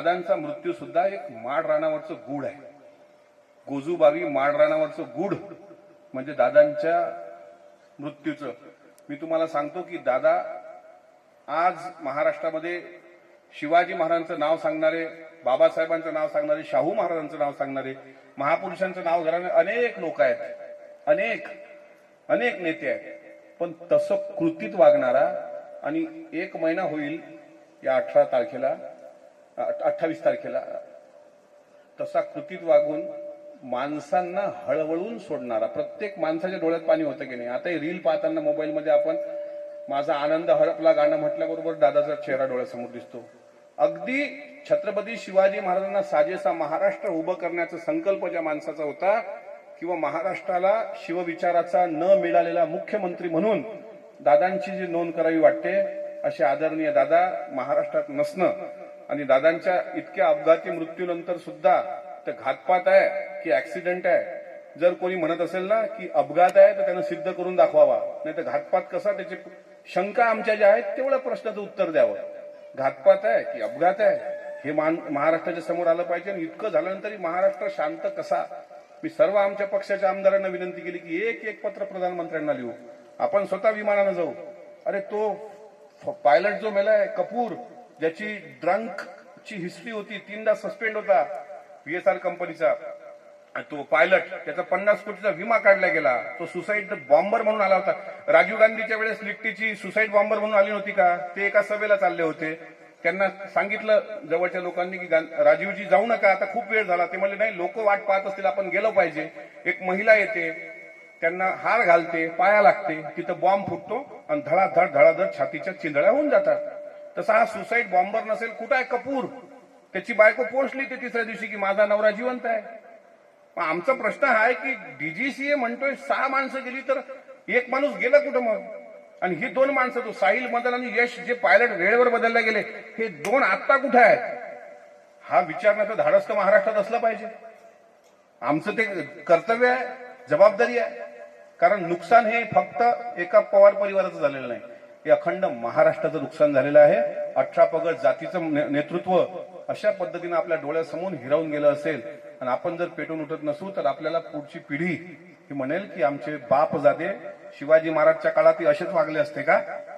दादांचा मृत्यू सुद्धा एक माड रानावरचं गूढ आहे. गोजूबावी माड रानावरचं गूढ म्हणजे दादांच्या मृत्यूचं. मी तुम्हाला सांगतो की दादा आज महाराष्ट्रामध्ये शिवाजी महाराजांचं नाव सांगणारे, बाबासाहेबांचं नाव सांगणारे, शाहू महाराजांचं नाव सांगणारे, महापुरुषांचं नाव घेणारे अनेक लोक आहेत, अनेक अनेक नेते आहेत. पण तसं कृतीत वागणारा आणि 1 महिना होईल या 28 तारखेला तसा कृतीत वागून माणसांना हळवळून सोडणारा, प्रत्येक माणसाच्या डोळ्यात पाणी होतं की नाही. आता रील पाहताना मोबाईलमध्ये आपण माझा आनंद हरपला गाणं म्हटल्याबरोबर दादाचा चेहरा डोळ्यासमोर दिसतो. अगदी छत्रपती शिवाजी महाराजांना साजेसा महाराष्ट्र उभं करण्याचा संकल्प ज्या माणसाचा होता, किंवा महाराष्ट्राला शिवविचाराचा न मिळालेला मुख्यमंत्री म्हणून दादांची जी नोंद करावी वाटते, असे आदरणीय दादा महाराष्ट्रात नसणं आणि दादांच्या इतक्या अपघाती मृत्यूनंतर सुद्धा ते घातपात आहे की ऍक्सिडेंट आहे. जर कोणी म्हणत असेल ना की अपघात आहे तर त्यानं सिद्ध करून दाखवावा, नाही तर घातपात कसा, त्याची शंका आमच्या ज्या आहेत तेवढ्या प्रश्नाचं उत्तर द्यावं. घातपात आहे की अपघात आहे हे महाराष्ट्राच्या समोर आलं पाहिजे. आणि इतकं झाल्यानंतरही महाराष्ट्र शांत कसा. मी सर्व आमच्या पक्षाच्या आमदारांना विनंती केली की एक पत्र प्रधानमंत्र्यांना लिहू, आपण स्वतः विमानानं जाऊ. अरे तो पायलट जो मेलाय कपूर, ज्याची ड्रंकची हिस्ट्री होती, 3दा सस्पेंड होता VSR कंपनीचा, तो पायलट, त्याचा 50 कोटीचा विमा काढला गेला. तो सुसाईड बॉम्बर म्हणून आला होता. राजीव गांधीच्या वेळेस लिट्टीची सुसाईड बॉम्बर म्हणून आली नव्हती का? ते एका सभेला चालले होते. त्यांना सांगितलं जवळच्या लोकांनी की राजीवजी जाऊ नका, आता खूप वेळ झाला. ते म्हणले नाही, लोक वाट पाहत असतील, आपण गेलो पाहिजे. एक महिला येते, त्यांना हार घालते, पाया लागते, तिथं बॉम्ब फुटतो आणि धडाधड छातीच्या चिंधळ्या होऊन जातात. तसा हा सुसाईड बॉम्बर नसेल. कुठं आहे कपूर? त्याची बायको पोहोचली ते 3ऱ्या दिवशी की माझा नवरा जिवंत आहे. आमचा प्रश्न हा आहे की DGCA म्हणतोय 6 माणसं गेली, तर एक माणूस गेला कुठं मग? आणि ही 2 माणसं, तो साहिल मदन आणि यश, जे पायलट वेळेवर बदलला गेले, हे 2 आत्ता कुठे आहेत? हा विचारण्याचं धाडस तर महाराष्ट्रात असलं पाहिजे. आमचं ते कर्तव्य आहे, जबाबदारी आहे. कारण नुकसान हे फक्त एका पवार परिवाराचं झालेलं नाही, हे अखंड महाराष्ट्राचं नुकसान झालेलं आहे. 18 पगड जातीचं नेतृत्व अशा पद्धतीनं आपल्या डोळ्यासमोर हिरावून गेलं असेल आणि आपण जर पेटून उठत नसू तर आपल्याला पुढची पिढी ही म्हणेल की आमचे बाप जाते शिवाजी महाराजच्या काळात असेच वागले असते का?